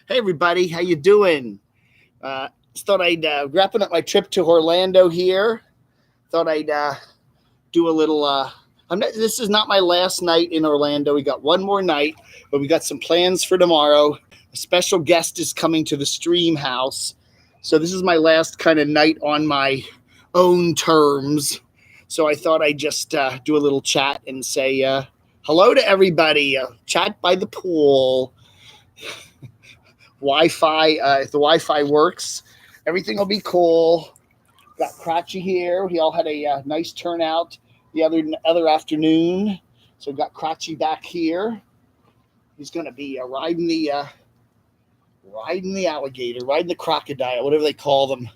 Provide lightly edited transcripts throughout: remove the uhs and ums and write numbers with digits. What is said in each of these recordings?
Hey everybody, how you doing? Just thought I'd wrapping up my trip to Orlando here. Thought I'd do a little. This is not my last night in Orlando. We got one more night, but we got some plans for tomorrow. A special guest is coming to the stream house, so this is my last kind of night on my own terms. So I thought I'd just do a little chat and say hello to everybody. Chat by the pool. Wi-Fi, if the Wi-Fi works, everything will be cool. Got Crotchy here. He all had a nice turnout the other afternoon. So got Crotchy back here. He's going to be riding the alligator, riding the crocodile, whatever they call them.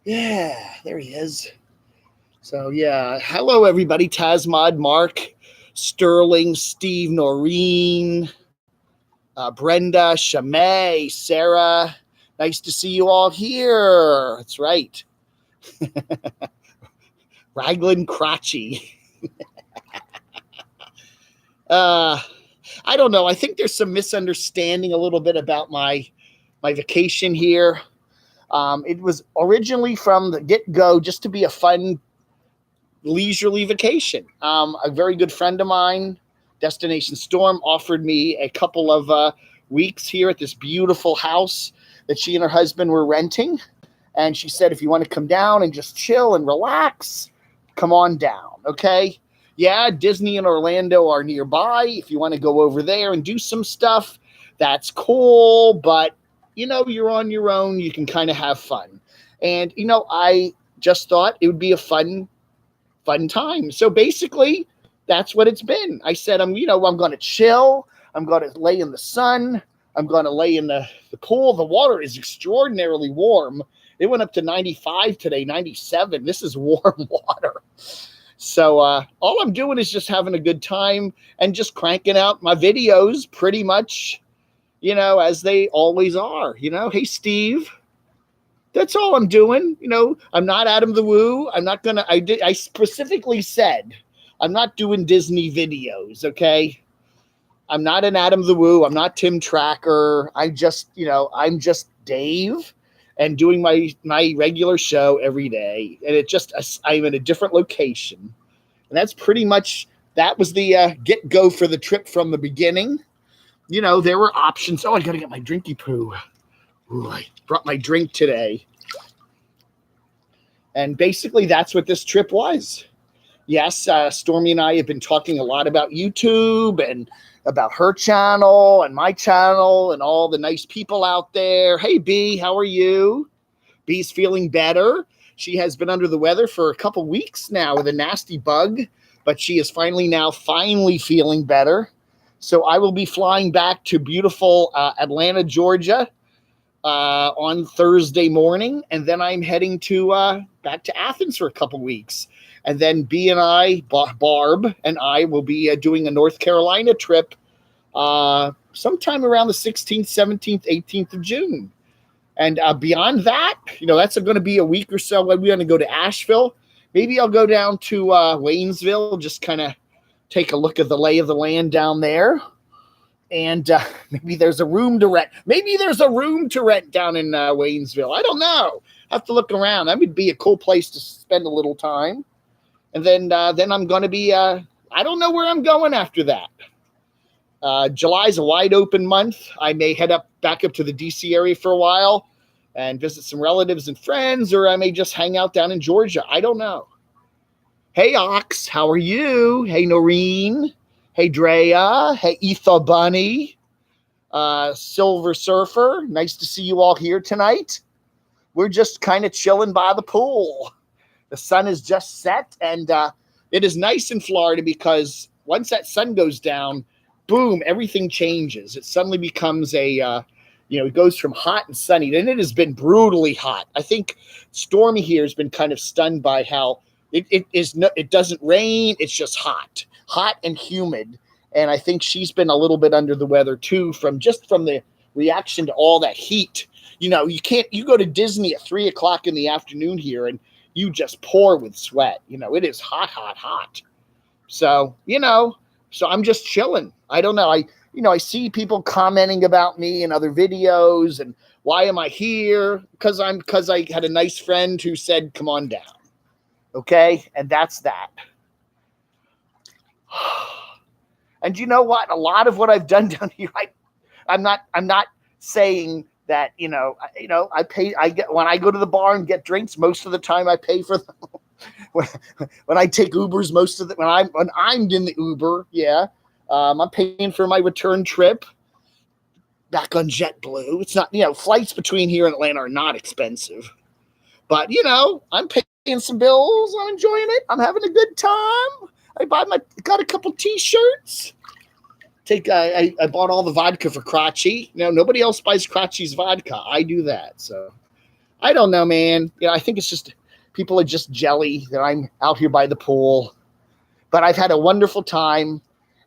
Yeah, there he is. So yeah, hello everybody. Tasmod, Mark, Sterling, Steve, Noreen, Brenda, Shamay, Sarah. Nice to see you all here. That's right. Raglan Crotchy. I don't know. I think there's some misunderstanding a little bit about my vacation here. It was originally from the get-go just to be a fun, leisurely vacation. A very good friend of mine, Destination Storm, offered me a couple of weeks here at this beautiful house that she and her husband were renting. And she said, if you want to come down and just chill and relax, come on down, okay? Yeah, Disney and Orlando are nearby. If you want to go over there and do some stuff, that's cool. But, you're on your own. You can kind of have fun. And, I just thought it would be a fun time. So basically, that's what it's been. I said, I'm going to chill. I'm going to lay in the sun. I'm going to lay in the pool. The water is extraordinarily warm. It went up to 95 today, 97. This is warm water. So all I'm doing is just having a good time and just cranking out my videos pretty much, as they always are. Hey, Steve. That's all I'm doing. I'm not Adam the Woo. I'm not going to, I specifically said, I'm not doing Disney videos, okay? I'm not an Adam the Woo. I'm not Tim Tracker. I'm just Dave and doing my regular show every day. And I'm in a different location. And that's pretty much, that was the get-go for the trip from the beginning. There were options. Oh, I got to get my drinky poo. Ooh, I brought my drink today. And basically, that's what this trip was. Yes, Stormy and I have been talking a lot about YouTube and about her channel and my channel and all the nice people out there. Hey, B, how are you? B's feeling better. She has been under the weather for a couple weeks now with a nasty bug, but she is finally feeling better. So I will be flying back to beautiful Atlanta, Georgia on Thursday morning, and then I'm heading to back to Athens for a couple weeks. And then B and I, Barb and I, will be doing a North Carolina trip sometime around the 16th, 17th, 18th of June. And beyond that, that's going to be a week or so. We're going to go to Asheville. Maybe I'll go down to Waynesville, just kind of take a look at the lay of the land down there. And maybe there's a room to rent. Maybe there's a room to rent down in Waynesville. I don't know. I have to look around. That would be a cool place to spend a little time. And then I'm going to be, I don't know where I'm going after that. July's a wide open month. I may head back up to the DC area for a while and visit some relatives and friends, or I may just hang out down in Georgia. I don't know. Hey, Ox, how are you? Hey, Noreen. Hey, Drea. Hey, Etha Bunny. Silver Surfer. Nice to see you all here tonight. We're just kind of chilling by the pool. The sun is just set, and it is nice in Florida because once that sun goes down, boom, everything changes. It suddenly becomes it goes from hot and sunny. And it has been brutally hot. I think Stormy here has been kind of stunned by how it doesn't rain. It's just hot and humid. And I think she's been a little bit under the weather too from the reaction to all that heat. You go to Disney at 3:00 in the afternoon here and you just pour with sweat. It is hot. So, so I'm just chilling. I don't know. I see people commenting about me in other videos, and why am I here? Because I had a nice friend who said, come on down. Okay. And that's that. And you know what? A lot of what I've done down here, I'm not saying that, I pay, when I go to the bar and get drinks, most of the time I pay for them. when I take Ubers, when I'm in the Uber, yeah, I'm paying for my return trip back on JetBlue. It's not, flights between here and Atlanta are not expensive, but I'm paying some bills. I'm enjoying it. I'm having a good time. Got a couple T-shirts. I bought all the vodka for Crotchy. Nobody else buys Crotchy's vodka. I do that. So I don't know, man. I think it's just people are just jelly that I'm out here by the pool. But I've had a wonderful time,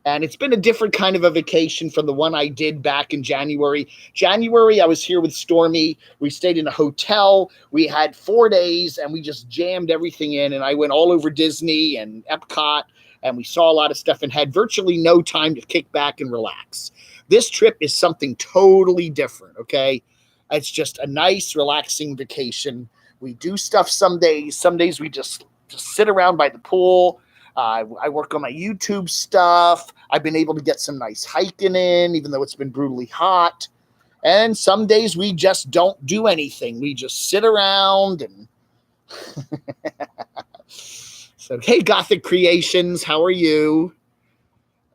and it's been a different kind of a vacation from the one I did back in January. January, I was here with Stormy. We stayed in a hotel. We had 4 days, and we just jammed everything in, and I went all over Disney and Epcot, and we saw a lot of stuff and had virtually no time to kick back and relax. This trip is something totally different, okay? It's just a nice, relaxing vacation. We do stuff some days. Some days we just sit around by the pool. I work on my YouTube stuff. I've been able to get some nice hiking in, even though it's been brutally hot. And some days we just don't do anything. We just sit around and... So, hey, Gothic Creations, how are you?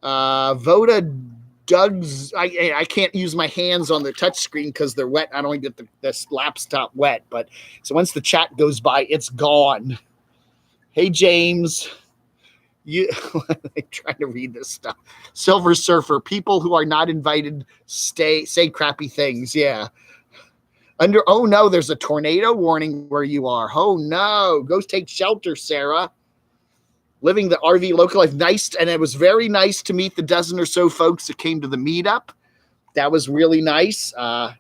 Voda Doug's... I can't use my hands on the touchscreen because they're wet. I don't want to get this laptop wet. But so once the chat goes by, it's gone. Hey, James... I'm trying to read this stuff. Silver Surfer, people who are not invited say crappy things. Yeah. Oh no, there's a tornado warning where you are. Oh no, go take shelter, Sarah. Living the RV local life. Nice, and it was very nice to meet the dozen or so folks that came to the meetup. That was really nice.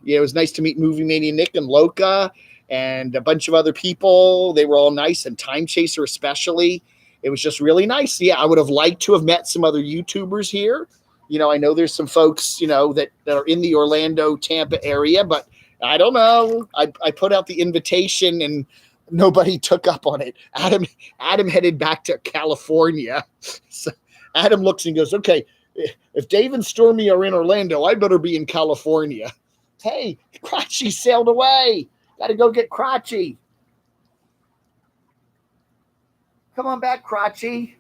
It was nice to meet Movie Mania Nick and Loca and a bunch of other people. They were all nice, and Time Chaser especially. It was just really nice. Yeah, I would have liked to have met some other YouTubers here. I know there's some folks, that are in the Orlando, Tampa area, but I don't know. I put out the invitation and nobody took up on it. Adam headed back to California. So Adam looks and goes, okay, if Dave and Stormy are in Orlando, I better be in California. Hey, Crotchy sailed away. Got to go get Crotchy. Come on back, Crotchy.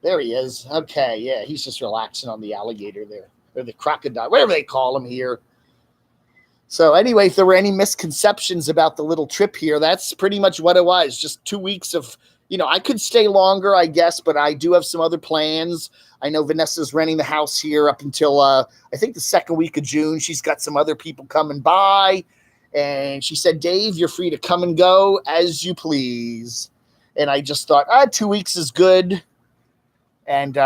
There he is. Okay, yeah, he's just relaxing on the alligator there, or the crocodile, whatever they call him here. So anyway, if there were any misconceptions about the little trip here, that's pretty much what it was. Just 2 weeks of, I could stay longer, I guess, but I do have some other plans. I know Vanessa's renting the house here up until, I think the second week of June. She's got some other people coming by. And she said, Dave, you're free to come and go as you please. And I just thought, 2 weeks is good. And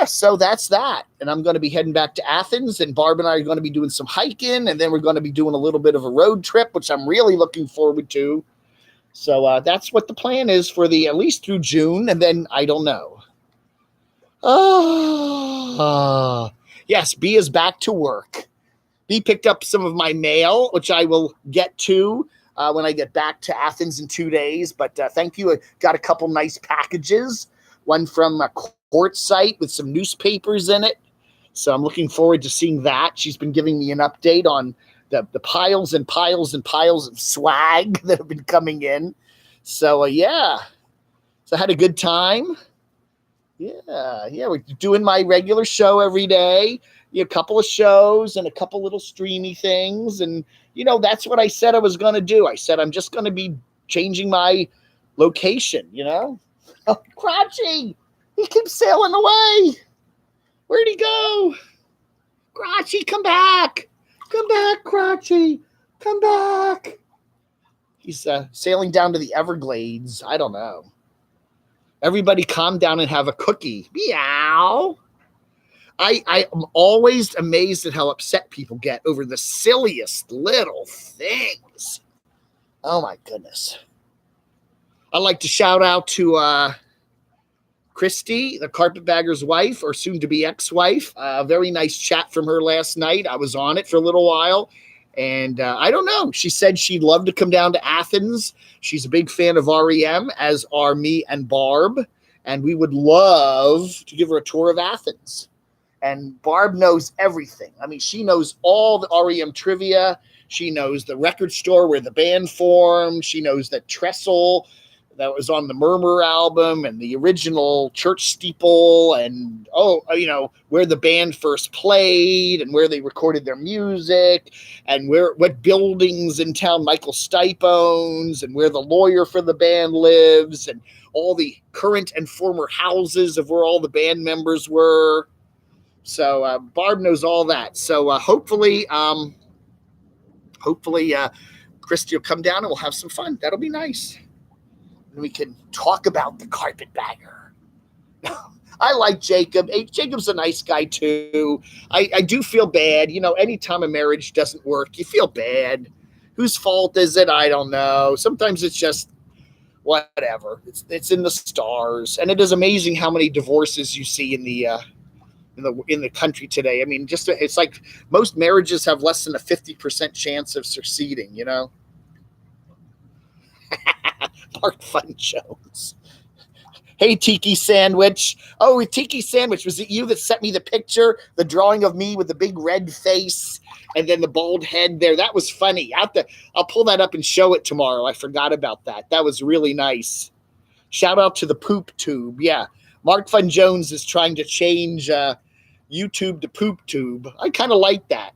so that's that. And I'm going to be heading back to Athens, and Barb and I are going to be doing some hiking, and then we're going to be doing a little bit of a road trip, which I'm really looking forward to. So that's what the plan is for at least through June, and then I don't know. Yes, B is back to work. B picked up some of my mail, which I will get to when I get back to Athens in 2 days. But thank you. I got a couple nice packages. One from a Quartzsite with some newspapers in it. So I'm looking forward to seeing that. She's been giving me an update on the piles and piles and piles of swag that have been coming in. So, yeah. So I had a good time. Yeah, we're doing my regular show every day. A couple of shows and a couple little streamy things. And, that's what I said I was going to do. I said I'm just going to be changing my location, Oh, Crotchy! He keeps sailing away. Where'd he go? Crotchy, come back. Come back, Crotchy. Come back. He's sailing down to the Everglades. I don't know. Everybody calm down and have a cookie. Meow. I am always amazed at how upset people get over the silliest little things. Oh, my goodness. I'd like to shout out to Christy, the carpetbagger's wife, or soon-to-be ex-wife. Very nice chat from her last night. I was on it for a little while. And I don't know. She said she'd love to come down to Athens. She's a big fan of REM, as are me and Barb. And we would love to give her a tour of Athens. And Barb knows everything. I mean, she knows all the REM trivia. She knows the record store where the band formed. She knows that Trestle that was on the Murmur album and the original church steeple and, where the band first played and where they recorded their music and what buildings in town Michael Stipe owns and where the lawyer for the band lives and all the current and former houses of where all the band members were. So Barb knows all that. So hopefully Christy will come down and we'll have some fun. That'll be nice. And we can talk about the carpetbagger. I like Jacob. Hey, Jacob's a nice guy too. I do feel bad. Anytime a marriage doesn't work, you feel bad. Whose fault is it? I don't know. Sometimes it's just whatever. It's in the stars. And it is amazing how many divorces you see in the country today. I mean, it's like most marriages have less than a 50% chance of succeeding, Mark Fun Jones. Hey, Tiki Sandwich. Oh, Tiki Sandwich, was it you that sent me the picture, the drawing of me with the big red face and then the bald head there? That was funny. I'll pull that up and show it tomorrow. I forgot about that. That was really nice. Shout out to the poop tube. Yeah. Mark Fun Jones is trying to change YouTube to poop tube. I kind of like that.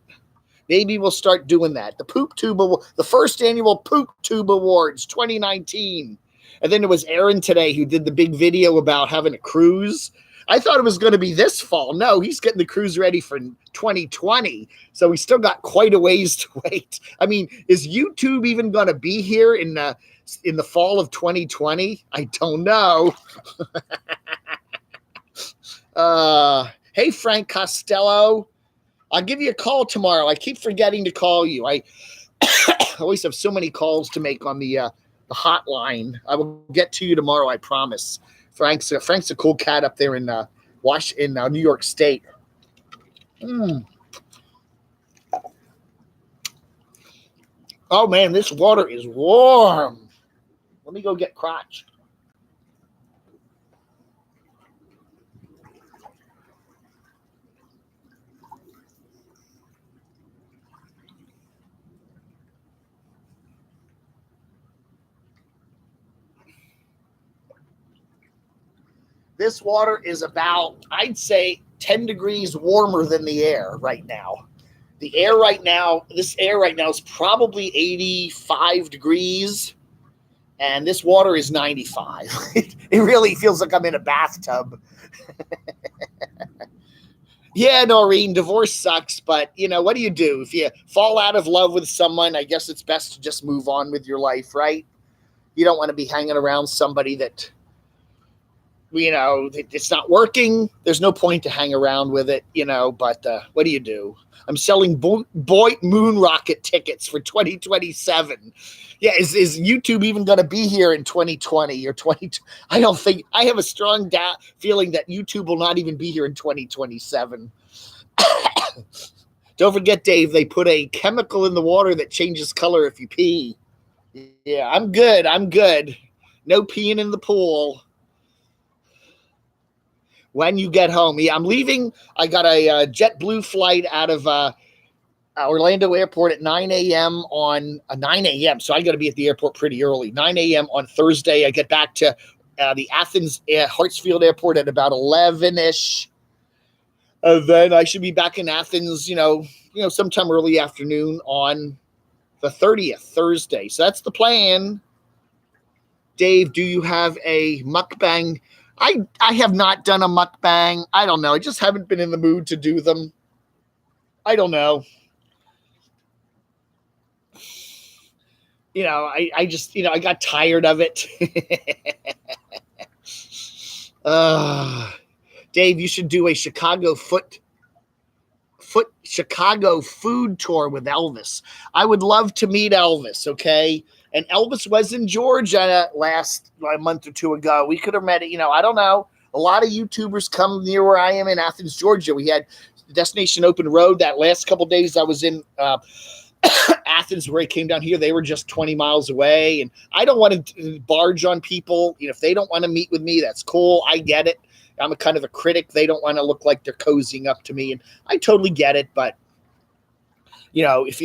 Maybe we'll start doing that. The first annual Poop Tube Awards 2019. And then there was Aaron today who did the big video about having a cruise. I thought it was going to be this fall. No, he's getting the cruise ready for 2020. So we still got quite a ways to wait. I mean, is YouTube even going to be here in the fall of 2020? I don't know. Hey, Frank Costello. I'll give you a call tomorrow. I keep forgetting to call you. I always have so many calls to make on the hotline. I will get to you tomorrow, I promise. Frank's a cool cat up there in New York State. Oh, man, this water is warm. Let me go get Crotch. This water is about, I'd say, 10 degrees warmer than the air right now. This air right now is probably 85 degrees, and this water is 95. It really feels like I'm in a bathtub. Yeah, Noreen, divorce sucks, but, what do you do? If you fall out of love with someone, I guess it's best to just move on with your life, right? You don't want to be hanging around somebody that, it's not working. There's no point to hang around with it, but what do you do? I'm selling boy moon rocket tickets for 2027. Yeah, is YouTube even going to be here in 2020 or 20? I don't think. I have a strong feeling that YouTube will not even be here in 2027. Don't forget, Dave, they put a chemical in the water that changes color if you pee. Yeah, I'm good. No peeing in the pool. When you get home. Yeah, I'm leaving. I got a JetBlue flight out of Orlando Airport at 9 a.m. on 9 a.m. So I got to be at the airport pretty early. 9 a.m. on Thursday. I get back to the Athens Hartsfield Airport at about 11-ish. And then I should be back in Athens, sometime early afternoon on the 30th, Thursday. So that's the plan. Dave, do you have a mukbang? I have not done a mukbang. I don't know. I just haven't been in the mood to do them. I don't know. I just, I got tired of it. Dave, you should do a Chicago Chicago food tour with Elvis. I would love to meet Elvis, okay? And Elvis was in Georgia a month or two ago. We could have met it, I don't know. A lot of YouTubers come near where I am in Athens, Georgia. We had Destination Open Road that last couple days I was in Athens, where I came down here. They were just 20 miles away, and I don't want to barge on people. If they don't want to meet with me, that's cool. I get it. I'm a kind of a critic. They don't want to look like they're cozying up to me, and I totally get it. But if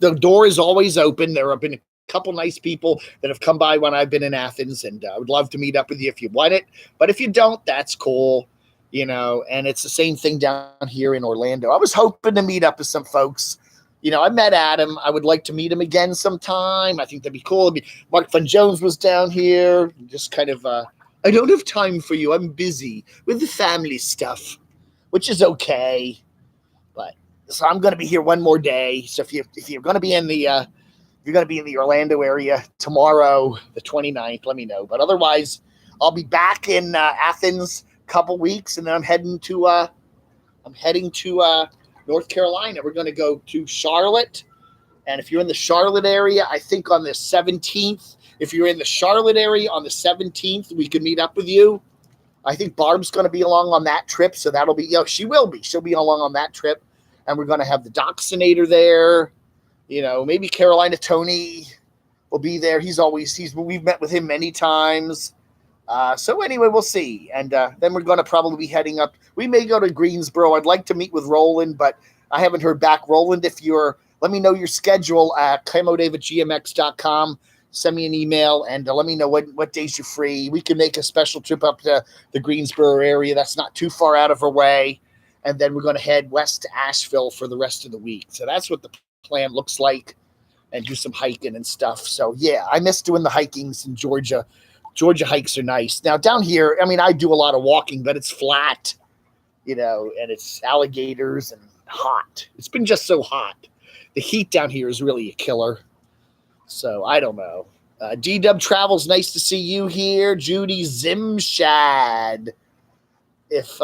the door is always open. There have been a couple nice people that have come by when I've been in Athens, and I would love to meet up with you if you want it. But if you don't, that's cool. And it's the same thing down here in Orlando. I was hoping to meet up with some folks. I met Adam. I would like to meet him again sometime. I think that'd be cool. Mark Van Jones was down here. Just kind of, I don't have time for you. I'm busy with the family stuff, which is okay. So I'm going to be here one more day. So if you're going to be in the Orlando area tomorrow, the 29th, let me know. But otherwise, I'll be back in Athens a couple weeks, and then I'm heading to North Carolina. We're going to go to Charlotte, and if you're in the Charlotte area, I think on the 17th. If you're in the Charlotte area on the 17th, we can meet up with you. I think Barb's going to be along on that trip, so that'll be she will be. She'll be along on that trip. And we're going to have the Doxinator there. Maybe Carolina Tony will be there. We've met with him many times. So anyway, we'll see. And then we're going to probably be heading up. We may go to Greensboro. I'd like to meet with Roland, but I haven't heard back. Roland, let me know your schedule at camodave@gmx.com. Send me an email and let me know what days you're free. We can make a special trip up to the Greensboro area. That's not too far out of our way. And then we're going to head west to Asheville for the rest of the week. So that's what the plan looks like, and do some hiking and stuff. So, yeah, I miss doing the hikings in Georgia. Georgia hikes are nice. Now, down here, I do a lot of walking, but it's flat, and it's alligators and hot. It's been just so hot. The heat down here is really a killer. So, I don't know. D-Dub Travels, nice to see you here. Judy Zimshad. If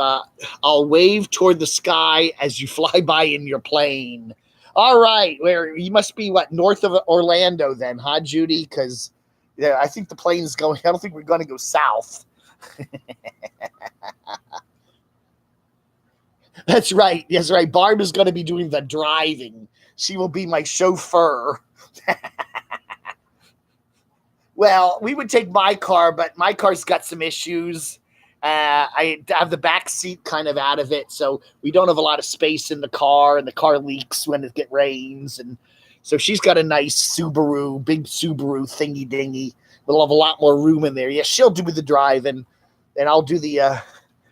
I'll wave toward the sky as you fly by in your plane. All right. You must be north of Orlando then, huh, Judy? Because I think the plane's going. I don't think we're going to go south. That's right. That's right. Barb is going to be doing the driving. She will be my chauffeur. Well, we would take my car, but my car's got some issues. I have the back seat kind of out of it, so we don't have a lot of space in the car, and the car leaks when it rains. And so she's got a nice big Subaru thingy dingy. We'll have a lot more room in there. Yeah, she'll do the driving, and I'll do the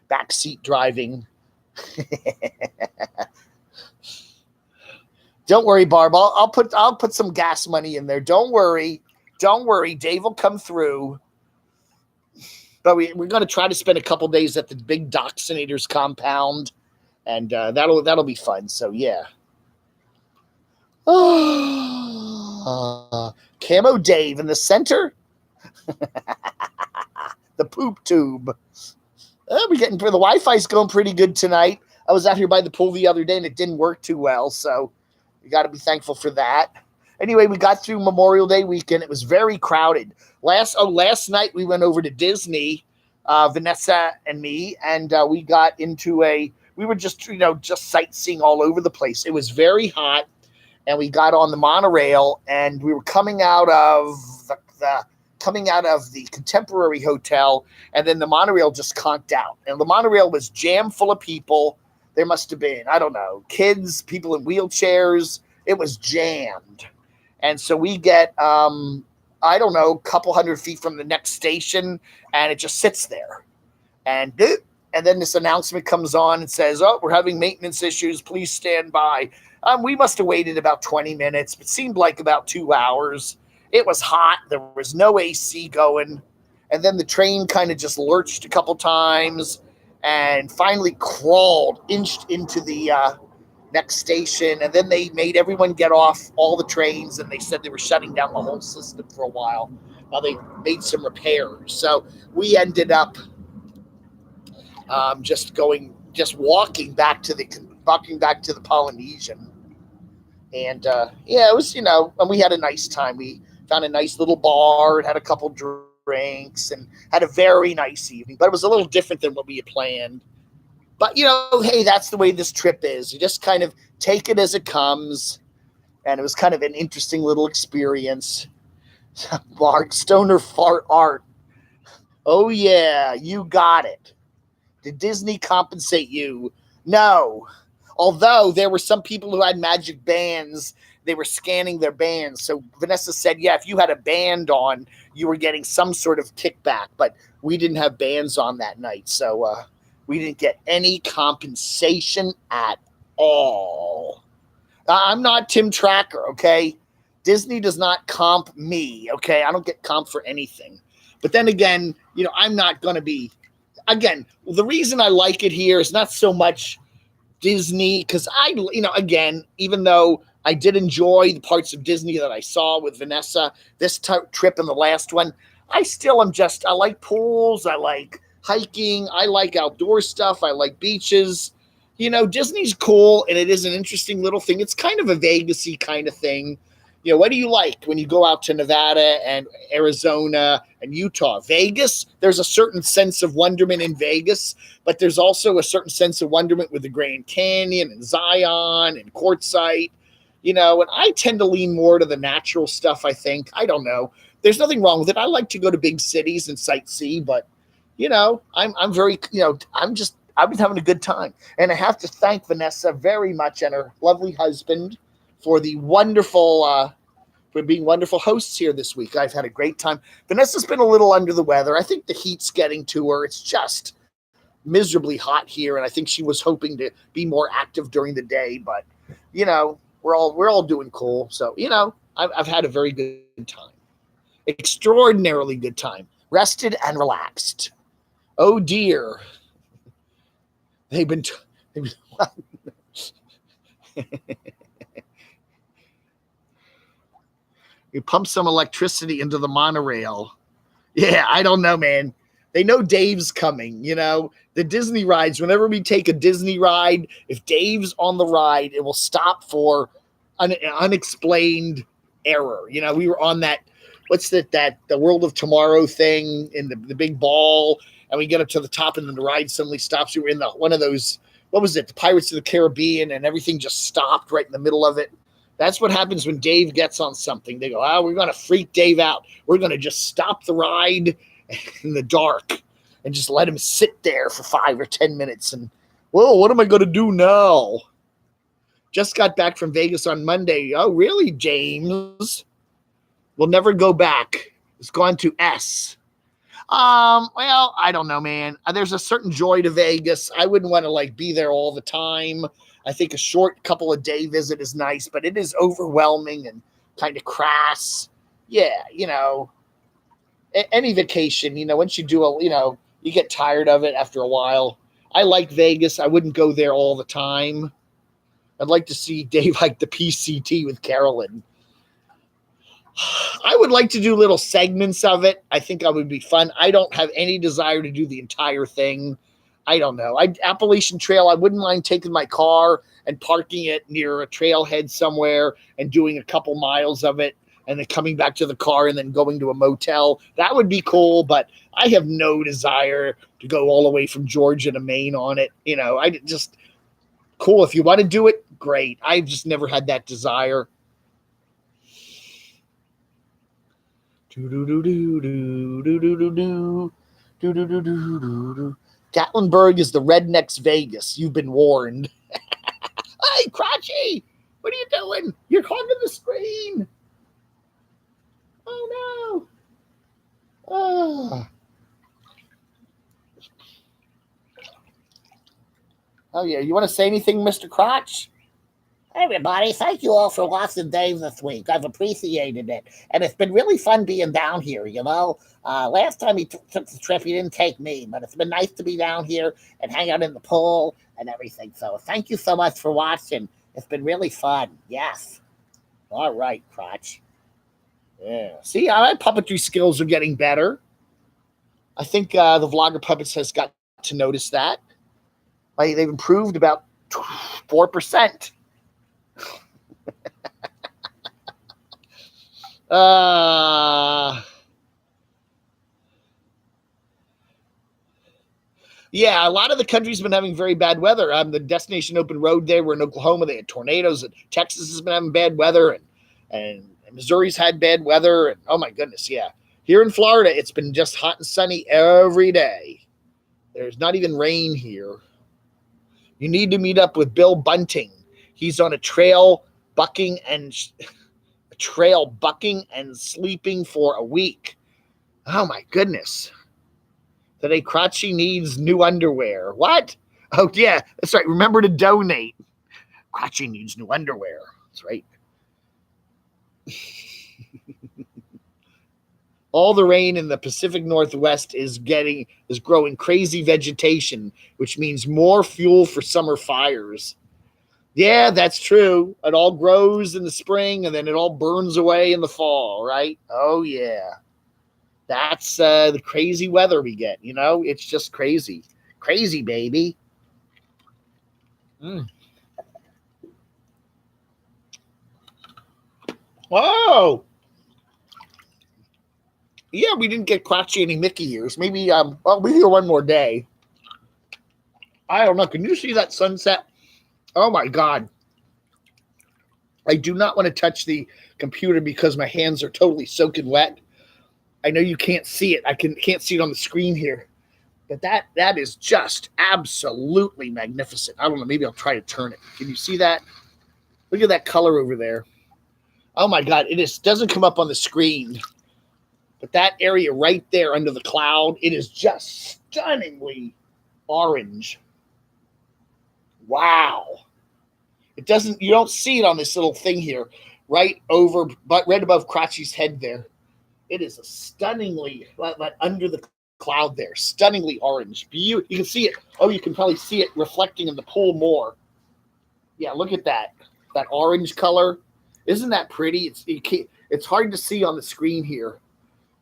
back seat driving. Don't worry, Barb. I'll put some gas money in there. Don't worry. Dave will come through. But we're going to try to spend a couple days at the big Doxinator's compound, and that'll be fun. So yeah. Camo Dave in the center. The poop tube. We're getting the Wi-Fi's going pretty good tonight. I was out here by the pool the other day, and it didn't work too well, so we got to be thankful for that. Anyway, we got through Memorial Day weekend. It was very crowded. Last night we went over to Disney, Vanessa and me, and we got into we were just sightseeing all over the place. It was very hot, and we got on the monorail, and we were coming out of the Contemporary Hotel, and then the monorail just conked out. And the monorail was jam full of people. There must have been, I don't know, kids, people in wheelchairs. It was jammed. And so we get, I don't know, a couple hundred feet from the next station, and it just sits there. And then this announcement comes on and says, "Oh, we're having maintenance issues. Please stand by." We must have waited about 20 minutes. It seemed like about 2 hours. It was hot. There was no AC going. And then the train kind of just lurched a couple times and finally inched into the next station. And then they made everyone get off all the trains, and they said they were shutting down the whole system for a while while they made some repairs. So we ended up walking back to the Polynesian. And it was, and we had a nice time. We found a nice little bar and had a couple drinks and had a very nice evening. But it was a little different than what we had planned. But, hey, that's the way this trip is. You just kind of take it as it comes. And it was kind of an interesting little experience. Mark Stoner Fart Art. Oh, yeah, you got it. Did Disney compensate you? No. Although there were some people who had magic bands, they were scanning their bands. So Vanessa said, yeah, if you had a band on, you were getting some sort of kickback. But we didn't have bands on that night. So we didn't get any compensation at all. I'm not Tim Tracker, okay? Disney does not comp me, okay? I don't get comp for anything. But then again, I'm not going to be. Again, the reason I like it here is not so much Disney, because again, even though I did enjoy the parts of Disney that I saw with Vanessa this trip and the last one, I like pools, I like hiking, I like outdoor stuff, I like beaches. Disney's cool, and it is an interesting little thing. It's kind of a Vegas-y kind of thing. What do you like when you go out to Nevada and Arizona and Utah? Vegas, there's a certain sense of wonderment in Vegas, but there's also a certain sense of wonderment with the Grand Canyon and Zion and Quartzsite, and I tend to lean more to the natural stuff, I think. I don't know. There's nothing wrong with it. I like to go to big cities and sightsee, but, I'm very, I've been having a good time. And I have to thank Vanessa very much and her lovely husband for the for being wonderful hosts here this week. I've had a great time. Vanessa's been a little under the weather. I think the heat's getting to her. It's just miserably hot here, and I think she was hoping to be more active during the day. But we're all doing cool. So I've had a very good time, extraordinarily good time, rested and relaxed. Oh dear, they've been You pump some electricity into the monorail. Yeah, I don't know, man. They know Dave's coming, The Disney rides, whenever we take a Disney ride, if Dave's on the ride, it will stop for an unexplained error. We were on that, the World of Tomorrow thing in the big ball, and we get up to the top, and then the ride suddenly stops. We were in one of those, what was it, the Pirates of the Caribbean, and everything just stopped right in the middle of it. That's what happens when Dave gets on something. They go, we're going to freak Dave out. We're going to just stop the ride in the dark and just let him sit there for 5 or 10 minutes. And, whoa, what am I going to do now? Just got back from Vegas on Monday. Oh, really, James? We'll never go back. It's gone to S. Well, I don't know, man. There's a certain joy to Vegas. I wouldn't want to be there all the time. I think a short couple of day visit is nice, but it is overwhelming and kind of crass. Yeah, any vacation, once you do you get tired of it after a while. I like Vegas. I wouldn't go there all the time. I'd like to see Dave hike the PCT with Carolyn. I would like to do little segments of it. I think that would be fun. I don't have any desire to do the entire thing. I don't know. Appalachian Trail, I wouldn't mind taking my car and parking it near a trailhead somewhere and doing a couple miles of it and then coming back to the car and then going to a motel. That would be cool, but I have no desire to go all the way from Georgia to Maine on it. I just, cool. If you want to do it, great. I've just never had that desire. Gatlinburg is the rednecks Vegas. You've been warned. Hey, Crotchy, what are you doing? You're hogging the screen. Oh, no. Oh, yeah. You want to say anything, Mr. Crotch? Hey, everybody, thank you all for watching Dave this week. I've appreciated it. And it's been really fun being down here, Last time he took the trip, he didn't take me, but it's been nice to be down here and hang out in the pool and everything. So thank you so much for watching. It's been really fun. Yes. All right, Crotch. Yeah. See, my puppetry skills are getting better. I think the Vlogger Puppets has got to notice that. They've improved about 4%. Yeah, a lot of the country's been having very bad weather. The Destination Open Road there, we're in Oklahoma, they had tornadoes, and Texas has been having bad weather, and Missouri's had bad weather, and oh my goodness, yeah. Here in Florida, it's been just hot and sunny every day. There's not even rain here. You need to meet up with Bill Bunting. He's on a trail bucking and sleeping for a week. Oh my goodness. Today, Crotchy needs new underwear. What? Oh, yeah, that's right. Remember to donate. Crotchy needs new underwear. That's right. All the rain in the Pacific Northwest is growing crazy vegetation, which means more fuel for summer fires. Yeah, that's true. It all grows in the spring and then it all burns away in the fall, right? Oh, yeah. That's the crazy weather we get, you know? It's just crazy. Crazy, baby. Mm. Whoa. Yeah, we didn't get Crotchy any Mickey ears. Maybe, we here one more day. I don't know. Can you see that sunset? Oh, my God. I do not want to touch the computer because my hands are totally soaking wet. I know you can't see it. I can't see it on the screen here. But that is just absolutely magnificent. I don't know. Maybe I'll try to turn it. Can you see that? Look at that color over there. Oh, my God. Doesn't come up on the screen. But that area right there under the cloud, it is just stunningly orange. Wow. You don't see it on this little thing here, right above Crotchy's head there. It is a stunningly, like under the cloud there, stunningly orange. You can see it. Oh, you can probably see it reflecting in the pool more. Yeah, look at that. That orange color. Isn't that pretty? It's hard to see on the screen here,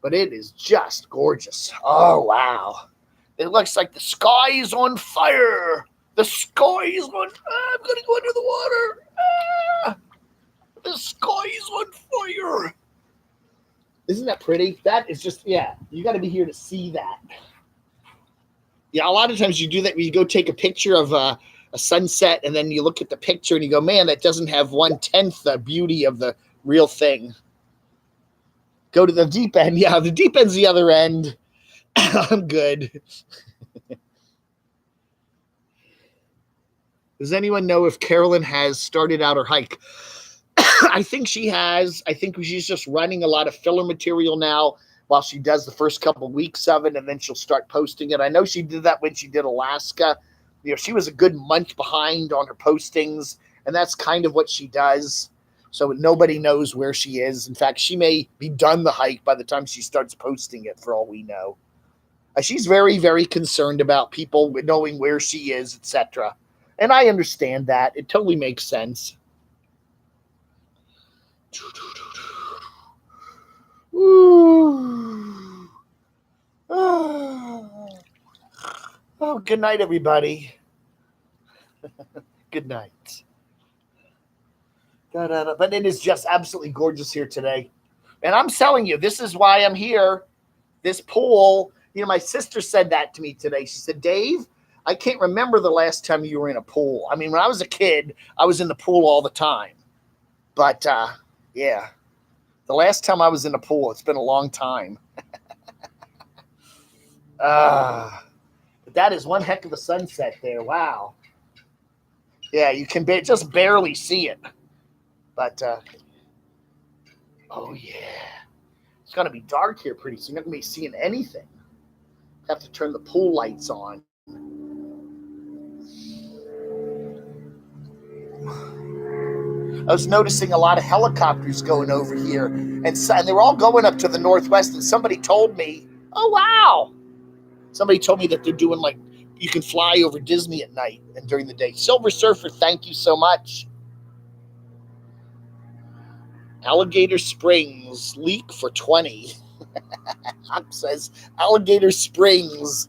but it is just gorgeous. Oh, wow. It looks like the sky is on fire. The sky is on fire. I'm going to go under the water. The sky is on fire. Isn't that pretty? That is just, yeah, you got to be here to see that. Yeah, a lot of times you do that when you go take a picture of a sunset and then you look at the picture and you go, man, that doesn't have 1/10 the beauty of the real thing. Go to the deep end. Yeah, the deep end's the other end. I'm good. Does anyone know if Carolyn has started out her hike? I think she has. I think she's just running a lot of filler material now while she does the first couple of weeks of it, and then she'll start posting it. I know she did that when she did Alaska. You know, she was a good month behind on her postings, and that's kind of what she does. So nobody knows where she is. In fact, she may be done the hike by the time she starts posting it, for all we know. She's very, very concerned about people knowing where she is, etc. And I understand that. It totally makes sense. Ooh. Oh, good night, everybody. Good night. Da-da-da. But it is just absolutely gorgeous here today. And I'm telling you, this is why I'm here. This pool, you know, my sister said that to me today. She said, Dave, I can't remember the last time you were in a pool. I mean, when I was a kid, I was in the pool all the time. But, yeah, the last time I was in a pool, it's been a long time. But that is one heck of a sunset there. Wow. Yeah, you can just barely see it. But, oh, yeah. It's going to be dark here pretty soon. You're not going to be seeing anything. Have to turn the pool lights on. I was noticing a lot of helicopters going over here, and they were all going up to the northwest, and somebody told me, oh, wow. Somebody told me that they're doing, like, you can fly over Disney at night and during the day. Silver Surfer, thank you so much. Alligator Springs, leak for 20. Hawk says, Alligator Springs.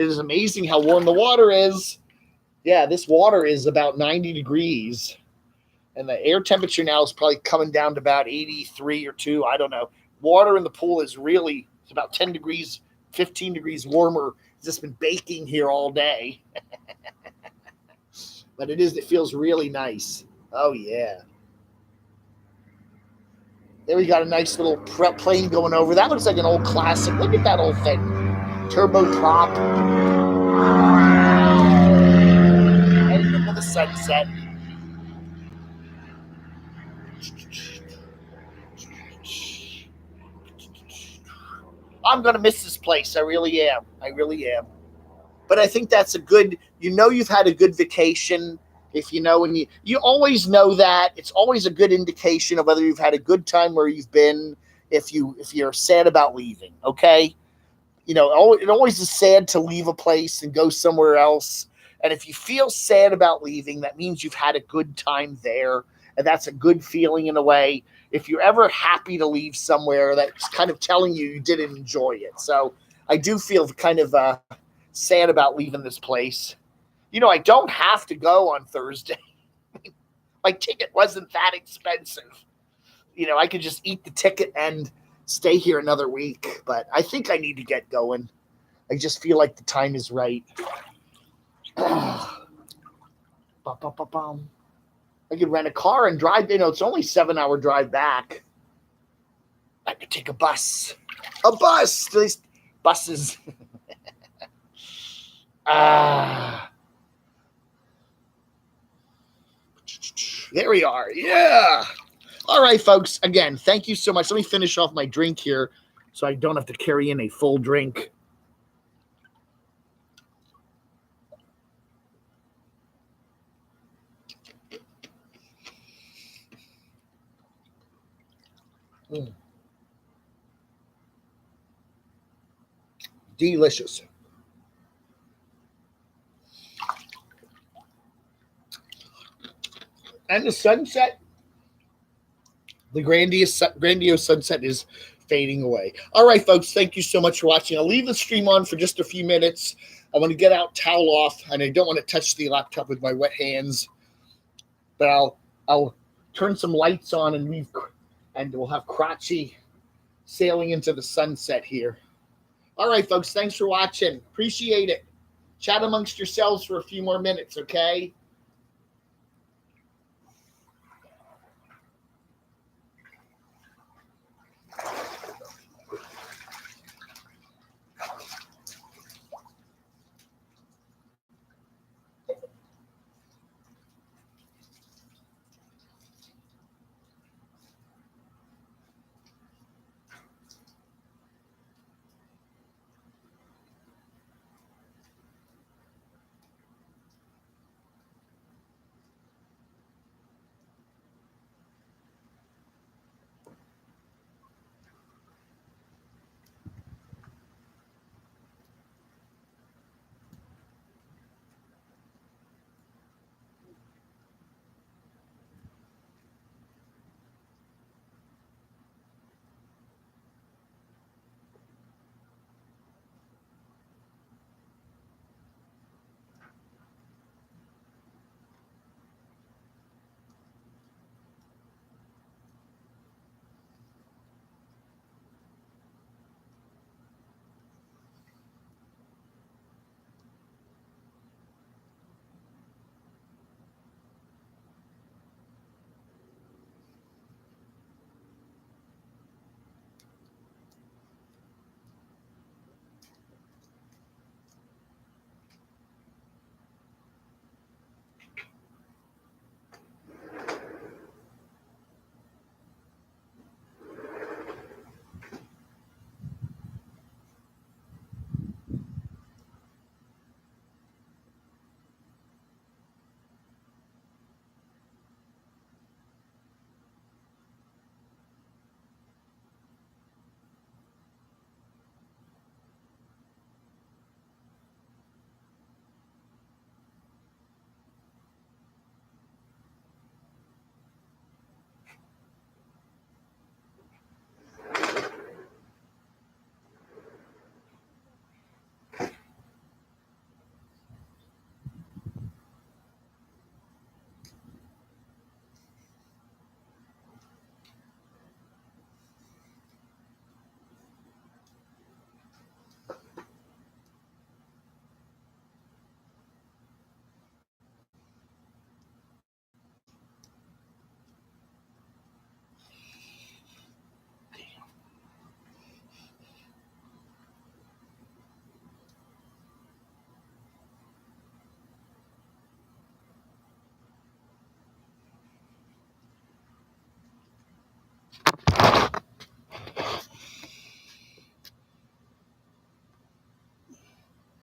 It is amazing how warm the water is. Yeah, this water is about 90 degrees. And the air temperature now is probably coming down to about 83 or 2. I don't know. Water in the pool is really, it's about 10 degrees, 15 degrees warmer. It's just been baking here all day. But it feels really nice. Oh, yeah. There we got a nice little plane going over. That looks like an old classic. Look at that old thing. Turboprop. Heading into the sunset. I'm going to miss this place. I really am. I really am. But I think that's a good, you've had a good vacation. If when you always know that. It's always a good indication of whether you've had a good time where you've been, if you're sad about leaving, okay? It always is sad to leave a place and go somewhere else. And if you feel sad about leaving, that means you've had a good time there. And that's a good feeling in a way. If you're ever happy to leave somewhere, that's kind of telling you didn't enjoy it. So I do feel kind of sad about leaving this place. I don't have to go on Thursday. My ticket wasn't that expensive. I could just eat the ticket and stay here another week. But I think I need to get going. I just feel like the time is right. I could rent a car and drive. It's only 7-hour drive back. I could take a bus. A bus. These buses. There we are. Yeah. All right, folks. Again, thank you so much. Let me finish off my drink here so I don't have to carry in a full drink. Delicious. And the sunset, the grandiose sunset is fading away. All right, folks, thank you so much for watching. I'll leave the stream on for just a few minutes. I want to get out, towel off, and I don't want to touch the laptop with my wet hands. But I'll turn some lights on and we'll have Crotchy sailing into the sunset here. All right, folks, thanks for watching. Appreciate it. Chat amongst yourselves for a few more minutes, okay?